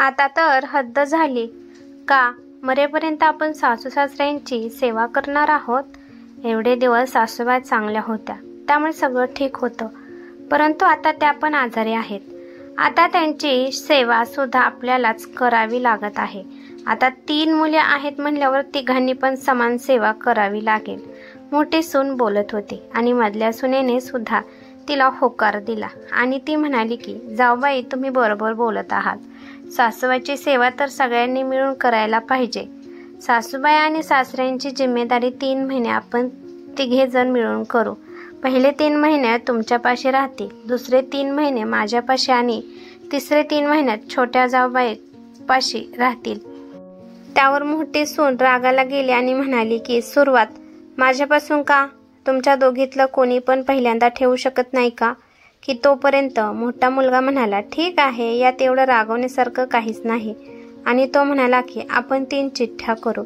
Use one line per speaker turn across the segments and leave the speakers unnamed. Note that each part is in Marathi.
आता तर हद्द झाली का? मरेपर्यंत आपण सासू सासऱ्यांची सेवा करणार आहोत. एवढे दिवस सासूबाई चांगल्या होत्या, त्यामुळे सगळं ठीक होतं. परंतु आता त्या पण आजारी आहेत. आता त्यांची सेवा सुद्धा आपल्यालाच करावी लागत आहे. आता 3 मुले आहेत म्हणल्यावर तिघांनी पण समान सेवा करावी लागेल. मोठी सून बोलत होती आणि मधल्या सुनेने सुद्धा तिला होकार दिला आणि ती म्हणाली की जाऊबाई, तुम्ही बरोबर बोलत आहात. सासूबाईची सेवा तर सगळ्यांनी मिळून करायला पाहिजे. सासूबाई आणि सासऱ्यांची जिम्मेदारी 3 महिने आपण तिघे जण मिळून करू. पहिले 3 महिने तुमच्यापाशी राहतील, दुसरे 3 महिने माझ्यापाशी आणि तिसरे 3 महिन्यात छोट्या जाऊबाई पाशी राहतील. त्यावर मोठी सून रागाला गेली आणि म्हणाली की सुरुवात माझ्यापासून का? तुमच्या दोघीतलं कोणी पण पहिल्यांदा ठेवू शकत नाही का? की तोपर्यंत मोठा मुलगा म्हणाला ठीक आहे, यात एवढं रागवण्यासारखं काहीच नाही. आणि तो म्हणाला की आपण 3 चिठ्ठ्या करू.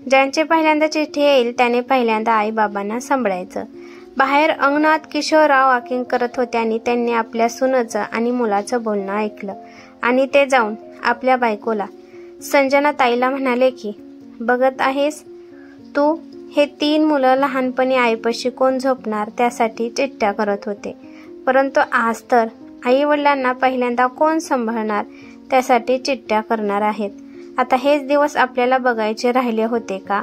ज्यांची पहिल्यांदा चिठ्ठी येईल त्याने पहिल्यांदा आई बाबांना सांभाळायचं. बाहेर अंगणात किशोरराव वॉकिंग करत होते आणि त्यांनी आपल्या सुनेचं आणि मुलाचं बोलणं ऐकलं आणि ते जाऊन आपल्या बायकोला संजना ताईला म्हणाले की बघत आहेस तू, हे 3 मुलं लहानपणी आईपाशी कोण झोपणार त्यासाठी चिठ्ठ्या करत होते. परंतु आज तर आई वडिलांना पहिल्यांदा कोण सांभाळणार त्यासाठी चिठ्ठ्या करणार आहेत. आता हेच दिवस आपल्याला बघायचे राहिले होते का?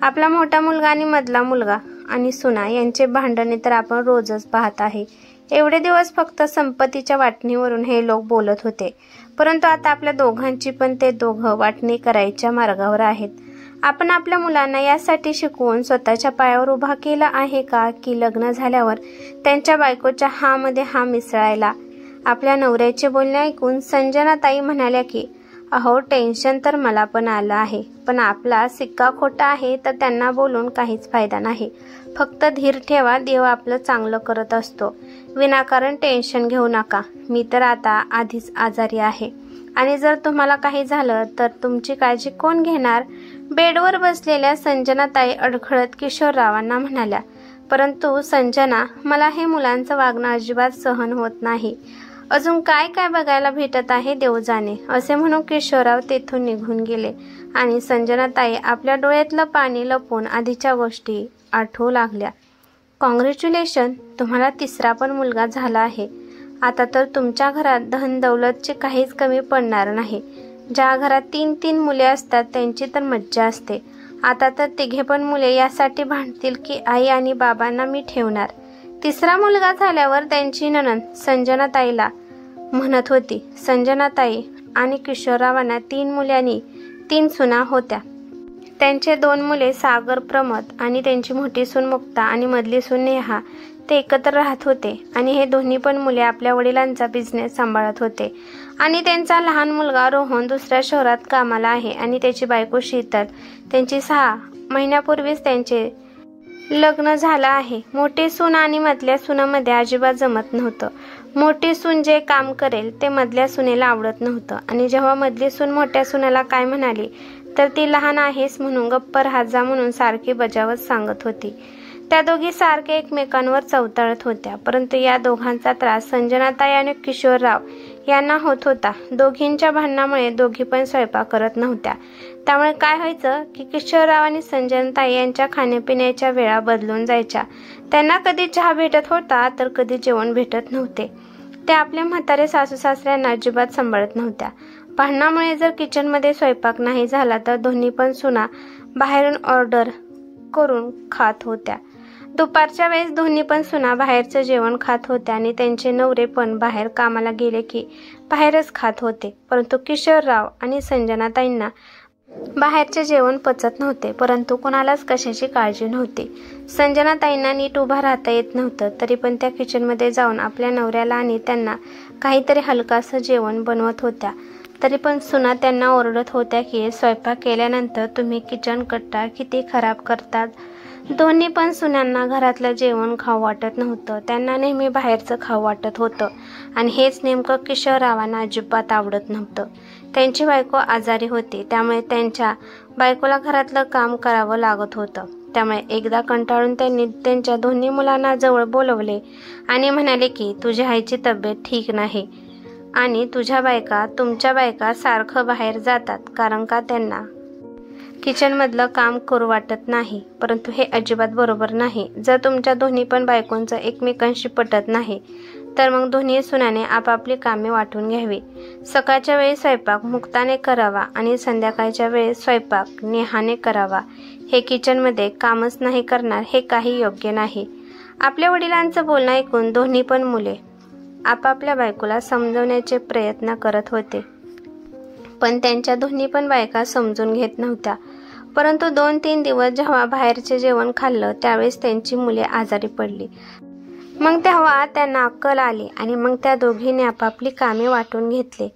आपला मोठा मुलगा आणि मधला मुलगा आणि सुना यांचे भांडणे तर आपण रोजच पाहत आहे. एवढे दिवस फक्त संपत्तीच्या वाटणीवरून हे लोक बोलत होते, परंतु आता आपल्या दोघांची पण ते दोघं वाटणी करायच्या मार्गावर आहेत. आपण आपल्या मुलांना यासाठी शिकवून स्वतःच्या पायावर उभा केला आहे का, की लग्न झाल्यावर त्यांच्या बायकोच्या हा मध्ये हा मिसळायला? आपल्या नवऱ्याचे बोलणे ऐकून संजना ताई म्हणाल्या की अहो, टेन्शन तर मला पण आलं आहे, पण आपला सिक्का खोटा आहे तर त्यांना बोलून काहीच फायदा नाही. फक्त धीर ठेवा, देव आपलं चांगलं करत असतो. विनाकारण टेन्शन घेऊ नका. मी तर आता आधीच आजारी आहे आणि जर तुम्हाला काही झालं तर तुमची काळजी कोण घेणार? बेडवर बसलेल्या संजना ताई अडखळत किशोररावांना म्हणाल्या. परंतु संजना, मला हे मुलांचं वागणं अजिबात सहन होत नाही. अजून काय काय बघायला भेटत आहे देव जाणे, असे म्हणून किशोरराव तेथून निघून गेले आणि संजना ताई आपल्या डोळ्यातलं पाणी लपवून आधीच्या गोष्टी आठवू लागल्या. कॉंग्रॅच्युलेशन, तुम्हाला 3रा पण मुलगा झाला आहे. आता तर तुमच्या घरात धन दौलतची काहीच कमी पडणार नाही. ज्या घरात 3 मुले असतात त्यांची तर मज्जा असते. आता तर 3घे पण मुले यासाठी भांडतील की आई आणि बाबांना मी ठेवणार. 3रा मुलगा झाल्यावर त्यांची नणंद संजना ताईला म्हणत होती. संजना ताई आणि किशोररावांना 3 मुले आणि 3 सुना होत्या. त्यांचे 2 मुले सागर, प्रमोद आणि त्यांची मोठी सून मुक्ता आणि मधली सून नेहा ते एकत्र राहत होते आणि हे दोन्ही पण मुले आपल्या वडिलांचा बिझनेस सांभाळत होते. आणि त्यांचा लहान मुलगा रोहन दुसऱ्या शहरात कामाला आहे आणि त्याची बायको शीतल, त्यांची 6 महिन्यापूर्वीच त्यांचे लग्न झालं आहे. मोठी सून आणि मधल्या सुनामध्ये अजिबात जमत नव्हतं. मोठी सून जे काम करेल ते मधल्या सुनेला आवडत नव्हतं आणि जेव्हा मधली सून मोठ्या सुनेला काय म्हणाली तर ती लहान आहेस म्हणून गप्प राहत जा म्हणून सारखी बजावत सांगत होती. त्या दोघी सारखे एकमेकांवर चवताळत होत्या. परंतु या दोघांचा त्रास संजनाताई आणि किशोरराव यांना होत होता. दोघींच्या भांडणामुळे दोघी पण स्वयंपाक करत नव्हत्या. त्यामुळे काय व्हायचं की किशोरराव आणि संजनाताई यांच्या खाण्यापिण्याच्या वेळा बदलून जायच्या. त्यांना कधी चहा भेटत होता तर कधी जेवण भेटत नव्हते. ते आपल्या म्हातारे सासू सासऱ्यांना अजिबात सांभाळत नव्हत्या. भांडणामुळे जर किचनमध्ये स्वयंपाक नाही झाला तर दोन्ही पण सुना बाहेरून ऑर्डर करून खात होत्या. दुपारच्या वेळेस दोन्ही पण सुना बाहेरचं जेवण खात होत्या आणि त्यांचे नवरे पण बाहेर कामाला गेले की बाहेरच खात होते. परंतु किशोरराव आणि संजनाताईंना बाहेरचे जेवण पचत नव्हते, परंतु कोणालाच कशाची काळजी नव्हती. संजनाताईंना नीट उभा राहता येत नव्हतं, तरी पण त्या किचनमध्ये जाऊन आपल्या नवऱ्याला आणि त्यांना काहीतरी हलकासं जेवण बनवत होत्या. तरी पण सुना त्यांना ओरडत होत्या की स्वयंपाक केल्यानंतर तुम्ही किचन कट्टा किती खराब करतात. दोन्ही पण सुनांना घरातलं जेवण खाऊ वाटत नव्हतं, त्यांना नेहमी बाहेरचं खाऊ वाटत होतं आणि हेच नेमकं किशोररावांना अजिबात आवडत नव्हतं. त्यांची बायको आजारी होती, त्यामुळे त्यांच्या बायकोला घरातलं काम करावं लागत होतं. त्यामुळे एकदा कंटाळून त्यांनी त्यांच्या दोन्ही मुलांना जवळ बोलवले आणि म्हणाले की तुझ्या आईची तब्येत ठीक नाही आणि तुमच्या बायका सारखं बाहेर जातात, कारण का त्यांना किचनमधलं काम करू वाटत नाही. परंतु हे अजिबात बरोबर नाही. जर तुमच्या दोन्ही पण बायकोंचं एकमेकांशी पटत नाही तर मग दोन्ही सुनाने आपापली कामे वाटून घ्यावी. सकाळच्या वेळी स्वयंपाक मुक्ताने करावा आणि संध्याकाळच्या वेळी स्वयंपाक नेहाने करावा. हे किचनमध्ये कामच नाही करणार हे काही योग्य नाही. आपल्या वडिलांचं बोलणं ऐकून दोन्ही पण मुले आपापल्या बायकोला समजवण्याचे प्रयत्न करत होते, पण त्यांच्या दोन्ही पण बायका समजून घेत नव्हत्या. परंतु 2-3 दिवस जेव्हा बाहेरचे जेवण खाल्लं त्यावेळेस त्यांची मुले आजारी पडली. मग तेव्हा त्यांना अक्कल आली आणि मग त्या दोघींनी आपापली कामे वाटून घेतली.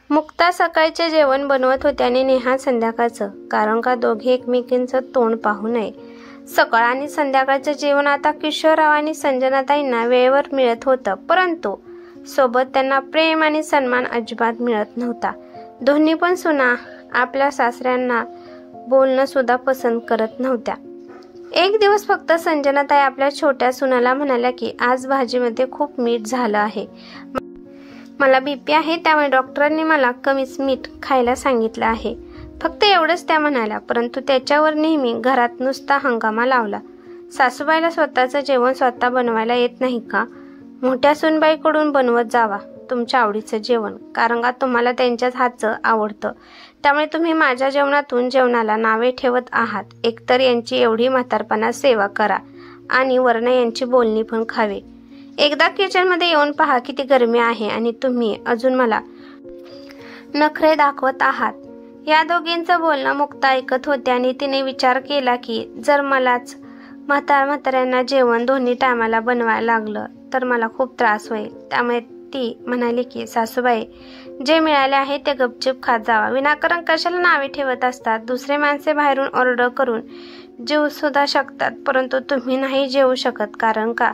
मुक्ता सकाळचे जेवण बनवत होती आणि नेहा संध्याकाळचं, कारण का दोघे एकमेकींचं तोंड पाहू नये. सकाळ आणि संध्याकाळचं जेवण आता किशोरराव आणि संजनाताईंना वेळेवर मिळत होतं, परंतु सोबत त्यांना प्रेम आणि सन्मान अजिबात मिळत नव्हता. दोन्ही पण सुना आपल्या सासऱ्यांना बोलणं सुद्धा पसंत करत नव्हत्या. एक दिवस फक्त संजनाताई आपल्या छोट्या सुनाला म्हणाल्या की आज भाजीमध्ये खूप मीठ झालं आहे. मला बीपी आहे, त्यामुळे डॉक्टरांनी मला कमीच मीठ खायला सांगितलं आहे. फक्त एवढंच त्या म्हणाल्या, परंतु त्याच्यावर नेहमी घरात नुसता हंगामा लावला. सासूबाईला स्वतःचं जेवण स्वतः बनवायला येत नाही का? मोठ्या सुनबाईकडून बनवत जावा तुमच्या आवडीचं जेवण, कारण का तुम्हाला त्यांच्याच हातचं आवडतं. त्यामुळे तुम्ही माझ्या जेवणाला नावे ठेवत आहात. एकतर यांची एवढी म्हातारपणा सेवा करा आणि वर्ण यांची बोलणी पण खावे. एकदा किचनमध्ये येऊन पहा किती गरमी आहे आणि तुम्ही अजून मला नखरे दाखवत आहात. या दोघींचं बोलणं मुक्ता ऐकत होते आणि तिने विचार केला की जर मलाच म्हाताऱ्यांना जेवण दोन्ही टायमाला बनवायला लागलं तर मला खूप त्रास होईल. त्यामुळे ती म्हणाली की सासूबाई, जे मिळाले आहे ते गपचूप खात जावा. विनाकारण कशाला नावे ठेवत असतात. दुसरे माणसे बाहेरून ऑर्डर करून जेवू सुद्धा शकतात, परंतु तुम्ही नाही जेवू शकत, कारण का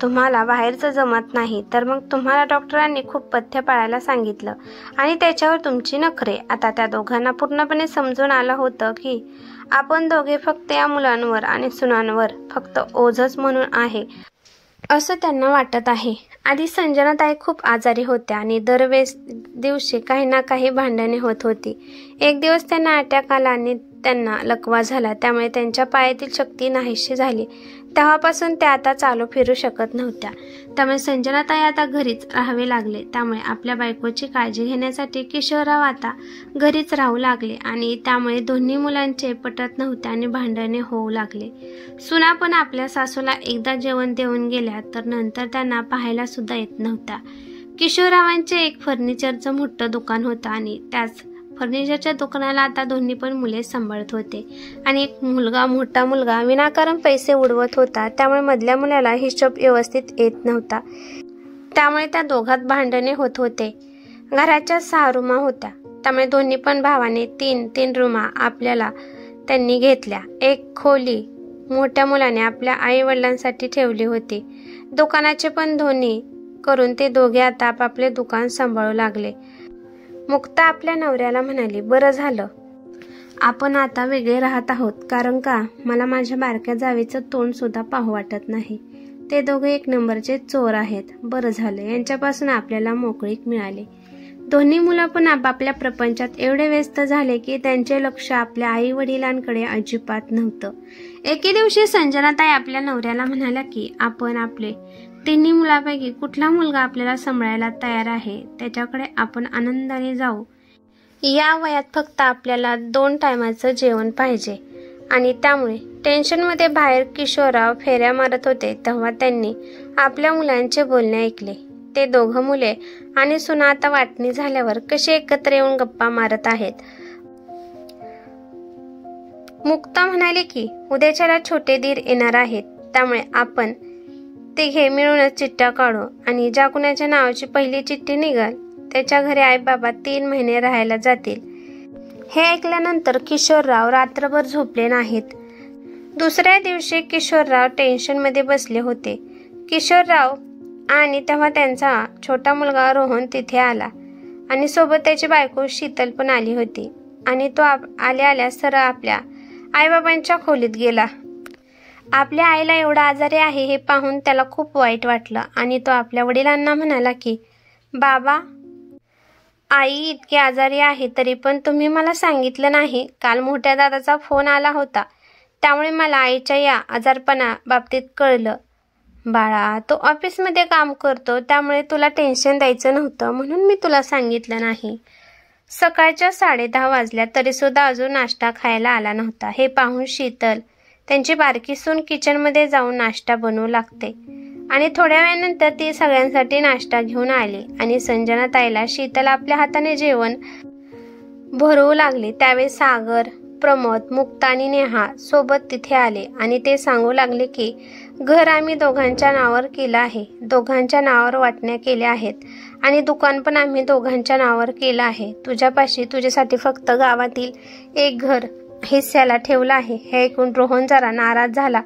तुम्हाला बाहेरचं जमत नाही. तर मग तुम्हाला डॉक्टरांनी खूप पथ्य पाळायला सांगितलं आणि त्याच्यावर तुमची नखरे. आता त्या दोघांना पूर्णपणे समजून आलं होतं की आपण दोघे फक्त या मुलांवर आणि सुनांवर फक्त ओझच म्हणून आहे असं त्यांना वाटत आहे. आधी संजनाताई खूप आजारी होत्या आणि दरवेळेस दिवशी काही ना काही भांडणे होत होती. एक दिवस त्यांना अटॅक आला आणि त्यांना लकवा झाला, त्यामुळे त्यांच्या पायातील शक्ती नाहीशी झाली. तेव्हापासून त्या आता चालू फिरू शकत नव्हत्या. त्यामुळे संजनाताई आता घरीच राहावे लागले. त्यामुळे आपल्या बायकोची काळजी घेण्यासाठी किशोरराव आता घरीच राहू लागले आणि त्यामुळे दोन्ही मुलांचे पटत नव्हते आणि भांडणे होऊ लागले. सुना पण आपल्या सासूला एकदा जेवण देऊन गेल्या तर नंतर त्यांना पाहायला सुद्धा येत नव्हत्या. किशोररावांचे एक फर्निचरचं मोठं दुकान होतं आणि त्याच फर्निचरच्या दुकानाला आता दोन्ही पण मुले सांभाळत होते आणि एक मोठा मुलगा विनाकारण पैसे उडवत होता. त्यामुळे मधल्या मुलाला हिशोब व्यवस्थित येत नव्हता. त्यामुळे त्या दोघात भांडणे होत होते. घराच्या 6 रूमा होत्या, त्यामुळे दोन्ही पण भावाने 3 रूमा आपल्याला त्यांनी घेतल्या. एक खोली मोठ्या मुलाने आपल्या आई वडिलांसाठी ठेवली होती. दुकानाचे पण दोन्ही करून ते दोघे आता आपापले दुकान सांभाळू लागले. मुक्ता आपल्या नवऱ्याला म्हणाली, बरं झालं आपण आता वेगळे राहत आहोत, कारण का मला माझ्या बारक्या जावेचं तोंड सुद्धा पाहू वाटत नाही. ते दोघे 1 नंबरचे चोर आहेत. बरं झालं यांच्यापासून आपल्याला मोकळीक मिळाली. दोन्ही मुलं पण आपापल्या प्रपंचात एवढे व्यस्त झाले की त्यांचे लक्ष आपल्या आई वडिलांकडे अजिबात नव्हतं. एके दिवशी संजनाताई आपल्या नवऱ्याला म्हणाल्या की आपण आपले 3 मुलांपैकी कुठला मुलगा आपल्याला सांभाळायला तयार आहे त्याच्याकडे आपण आनंदाने जाऊ. या वयात फक्त आपल्याला 2 टायमाचं जेवण पाहिजे. आणि त्यामुळे टेन्शनमध्ये बाहेर किशोरराव फेऱ्या मारत होते तेव्हा त्यांनी आपल्या मुलांचे बोलणे ऐकले. ते दोघं मुले आणि सुना आता वाटणी झाल्यावर कसे एकत्र येऊन गप्पा मारत आहेत. मुक्ता म्हणाली की उद्याच्याला छोटे दीर येणार आहेत, त्यामुळे आपण तिघे मिळूनच चिठ्ठ्या काढू आणि ज्या कुणाच्या नावाची पहिली चिठ्ठी निघाल त्याच्या घरी आई बाबा 3 महिने राहायला जातील. हे ऐकल्यानंतर किशोरराव रात्रभर झोपले नाहीत. दुसऱ्या दिवशी किशोरराव टेन्शनमध्ये बसले होते. किशोरराव आणि तेव्हा त्यांचा छोटा मुलगा रोहन तिथे आला आणि सोबत त्याची बायको शीतल पण आली होती आणि तो आल्या सरळ आपल्या आईबाबांच्या खोलीत गेला. आपल्या आईला एवढा आजारी आहे हे पाहून त्याला खूप वाईट वाटलं आणि तो आपल्या वडिलांना म्हणाला की बाबा, आई इतकी आजारी आहे तरी पण तुम्ही मला सांगितलं नाही. काल मोठ्या दादाचा फोन आला होता, त्यामुळे मला आईच्या या आजारपणा बाबतीत कळलं. बाळा, तो ऑफिसमध्ये काम करतो, त्यामुळे तुला टेन्शन द्यायचं नव्हतं म्हणून मी तुला सांगितलं नाही. सकाळच्या 10:30 वाजल्या तरी सुद्धा अजून नाश्ता खायला आला नव्हता. हे पाहून शीतल त्यांची बारकी सून किचनमध्ये जाऊन नाश्ता बनवू लागते आणि थोड्या वेळानंतर ती सगळ्यांसाठी नाश्ता घेऊन आली आणि संजना ताईला शीतल आपल्या हाताने जेवण भरवू लागली. त्यावेळी सागर, प्रमोद, मुक्ता आणि नेहा सोबत तिथे आले आणि ते सांगू लागले की घर आम्ही दोघांच्या नावावर केलं आहे, दोघांच्या नावावर वाटण्या केल्या आहेत आणि दुकान पण आम्ही दोघांच्या नावावर केलं आहे. तुझ्यापाशी तुझ्यासाठी फक्त गावातील एक घर हिस्स्याला ठेवलं आहे. हे ऐकून रोहन जरा नाराज झाला.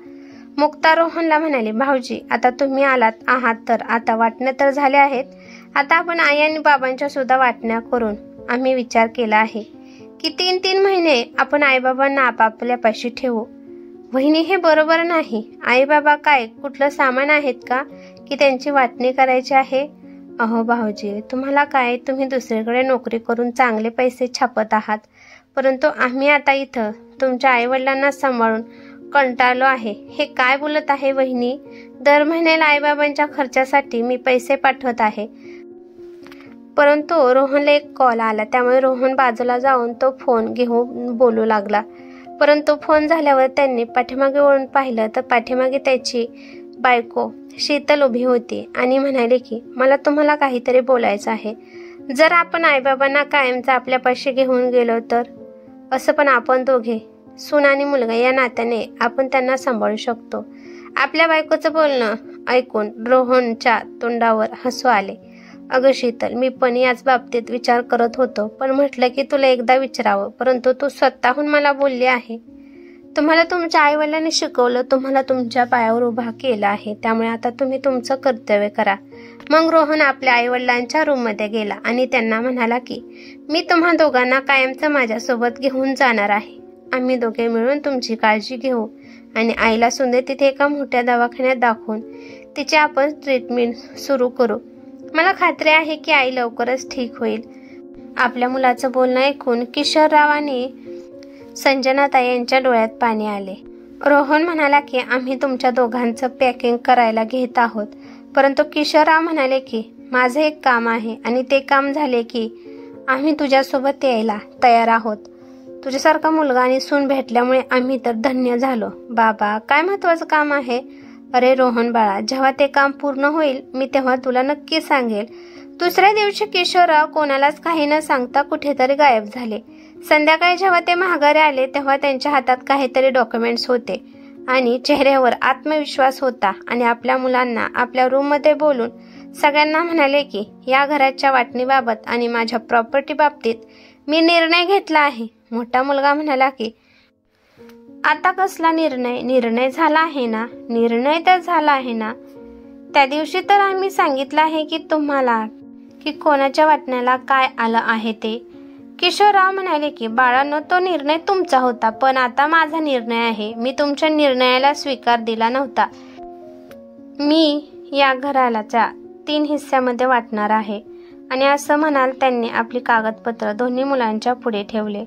मुक्ता रोहनला म्हणाली, भाऊजी, आता तुम्ही आलात आहात तर आता वाटण्या तर झाल्या आहेत, आता आपण आई आणि बाबांच्या सुद्धा वाटण्या करून आम्ही विचार केला आहे की 3-3 महिने आपण आईबाबांना आपापल्यापाशी ठेवू. वहिनी, हे बरोबर नाही. आई बाबा काय कुठलं सामान आहेत का की त्यांची वाटणी करायची आहे? अहो भाऊजी, तुम्हाला काय, तुम्ही दुसरीकडे नोकरी करून चांगले पैसे छापत आहात, परंतु आम्ही आता इथं तुमच्या आईवडिलांना सांभाळून कंटाळलो आहे. हे काय बोलत आहे वहिनी? दर महिन्याला आईबाबांच्या खर्चासाठी मी पैसे पाठवत आहे. परंतु रोहनला एक कॉल आला, त्यामुळे रोहन बाजूला जाऊन तो फोन घेऊन बोलू लागला. परंतु फोन झाल्यावर त्यांनी पाठीमागे वळून पाहिलं तर पाठीमागे त्याची बायको शीतल उभी होती आणि म्हणाली की मला तुम्हाला काहीतरी बोलायचं आहे. जर आपण आईबाबांना कायमचं आपल्यापाशी घेऊन गेलो तर? असं पण आपण दोघे सून आणि मुलगा या नात्याने आपण त्यांना सांभाळू शकतो. आपल्या बायकोचं बोलणं ऐकून रोहनच्या तोंडावर हसू आले. अगं शीतल, मी पण याच बाबतीत विचार करत होतो, पण म्हटलं की तुला एकदा विचारावं, परंतु तू स्वतःहून मला बोलली आहे. तुम्हाला तुमच्या आईवडिलांनी शिकवलं, तुम्हाला तुमच्या पायावर उभा केला आहे, त्यामुळे आता तुम्ही तुमचं कर्तव्य करा. मग रोहन आपल्या आईवडिलांच्या रूममध्ये गेला आणि त्यांना म्हणाला की मी तुम्हा दोघांना कायमचं माझ्यासोबत घेऊन जाणार आहे. आम्ही दोघे मिळून तुमची काळजी घेऊ आणि आईला सुद्धा तिथे एका मोठ्या दवाखान्यात दाखवून तिची आपण ट्रीटमेंट सुरू करू. मला खात्री आहे की आई लवकरच ठीक होईल. आपल्या मुलाचं बोलणं ऐकून किशोरराव आणि संजनाताई यांच्या डोळ्यात पाणी आले. रोहन म्हणाला की आम्ही तुमच्या दोघांचं पॅकिंग करायला घेत आहोत. परंतु किशोरराव म्हणाले की माझं एक काम आहे आणि ते काम झाले की आम्ही तुझ्यासोबत यायला तयार आहोत. तुझ्यासारखा मुलगा आणि सून भेटल्यामुळे आम्ही तर धन्य झालो. बाबा, काय महत्वाचं काम आहे? अरे रोहन बाळा, जेव्हा ते काम पूर्ण होईल मी तेव्हा तुला नक्की सांगेल. दुसऱ्या दिवशी किशोरराव कोणालाच काही न सांगता कुठेतरी गायब झाले. संध्याकाळी जेव्हा ते माघारी आले तेव्हा त्यांच्या हातात काहीतरी डॉक्युमेंट्स होते आणि चेहऱ्यावर आत्मविश्वास होता आणि आपल्या मुलांना आपल्या रूममध्ये बोलून सगळ्यांना म्हणाले की या घराच्या वाटणीबाबत आणि माझ्या प्रॉपर्टी बाबतीत मी निर्णय घेतला आहे. मोठा मुलगा म्हणाला की आता कसला निर्णय? निर्णय झाला आहे ना? निर्णय तर झाला आहे ना. त्या दिवशी तर आम्ही सांगितलं आहे की तुम्हाला की कोणाच्या वाटण्याला काय आलं आहे ते. किशोरराव म्हणाले की बाळांनो, तो निर्णय तुमचा होता, पण आता माझा निर्णय आहे. मी तुमच्या निर्णयाला स्वीकार दिला नव्हता. मी या घराला 3 हिस्स्यामध्ये वाटणार आहे. आणि असं म्हणाल त्यांनी आपली कागदपत्र दोन्ही मुलांच्या पुढे ठेवले.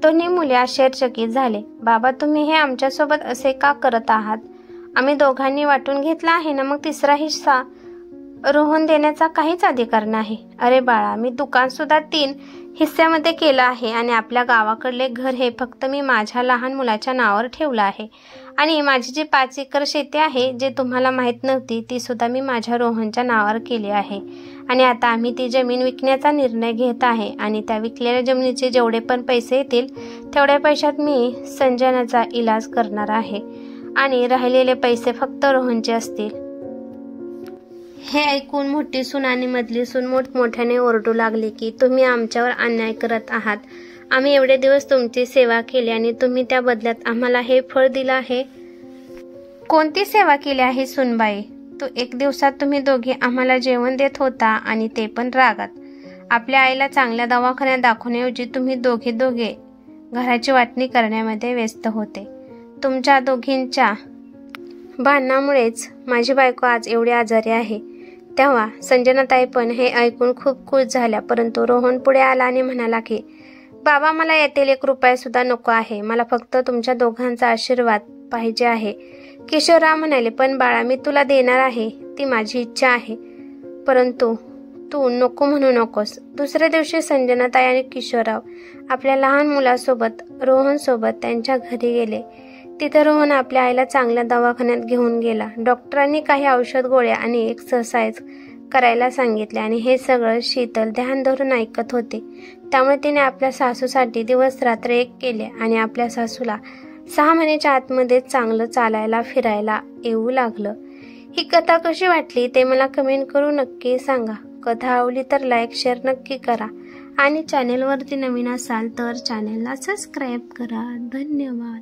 दोन्ही मुले आश्चर्यचकित झाले. बाबा, तुम्ही हे आमच्यासोबत असे का करत आहात? आम्ही दोघांनी वाटून घेतला आहे ना, मग तिसरा हिस्सा रोहन देण्याचा काहीच अधिकार नाही. अरे बाळा, मी दुकान सुद्धा 3 हिस्स्यामध्ये केलं आहे आणि आपल्या गावाकडले घर हे फक्त मी माझ्या लहान मुलाच्या नावावर ठेवलं आहे. आणि माझी जी 5 एकर शेती आहे जे तुम्हाला माहीत नव्हती ती सुद्धा मी माझ्या रोहनच्या नावावर केली आहे. आणि आता आम्ही ती जमीन विकण्याचा निर्णय घेत आहे आणि त्या विकलेल्या जमिनीचे जेवढे पण पैसे येतील तेवढ्या पैशात मी संजनाचा इलाज करणार आहे आणि राहिलेले पैसे फक्त रोहनचे असतील. हे ऐकून मोठी सून आणि मधली सून मोठमोठ्याने ओरडू लागले की तुम्ही आमच्यावर अन्याय करत आहात. आम्ही एवढे दिवस तुमची सेवा केली आणि तुम्ही त्या बदल्यात आम्हाला हे फळ दिलं आहे. कोणती सेवा केली आहे सुनबाई? तो एक दिवसात तुम्ही दोघे आम्हाला जेवण देत होता आणि ते पण रागात. आपल्या आईला चांगल्या दवाखान्यात दाखवण्याऐवजी तुम्ही दोघे घराची वाटणी करण्यामध्ये व्यस्त होते. तुमच्या दोघींच्या भांडणामुळेच माझी बायको आज एवढी आजारी आहे. तेव्हा संजनाताई पण हे ऐकून खूप खुश झाल्या, परंतु रोहन पुढे आला आणि म्हणाला की बाबा, मला यातील 1 रुपया सुद्धा नको आहे, मला फक्त तुमच्या दोघांचा आशीर्वाद पाहिजे आहे. किशोरराव म्हणाले, पण बाळा, मी तुला देणार आहे, ती माझी इच्छा आहे, परंतु तू नको म्हणू नकोस. दुसऱ्या दिवशी संजनाताई आणि किशोरराव आपल्या लहान मुलासोबत रोहन सोबत त्यांच्या घरी गेले. तिथे रोहन आपल्या आईला चांगल्या दवाखान्यात घेऊन गेला. डॉक्टरांनी काही औषध गोळ्या आणि एक्सरसाइज करायला सांगितले आणि हे सगळं शीतल ध्यान धरून ऐकत होते. त्यामुळे तिने आपल्या सासूसाठी दिवस रात्र एक केले आणि आपल्या सासूला 6 महिन्याच्या आतमध्ये चांगलं चालायला फिरायला येऊ लागलं. ही कथा कशी वाटली ते मला कमेंट करून नक्की सांगा. कथा आवडली तर लाईक शेअर नक्की करा आणि चॅनेलवरती नवीन असाल तर चॅनेलला सबस्क्राईब करा. धन्यवाद.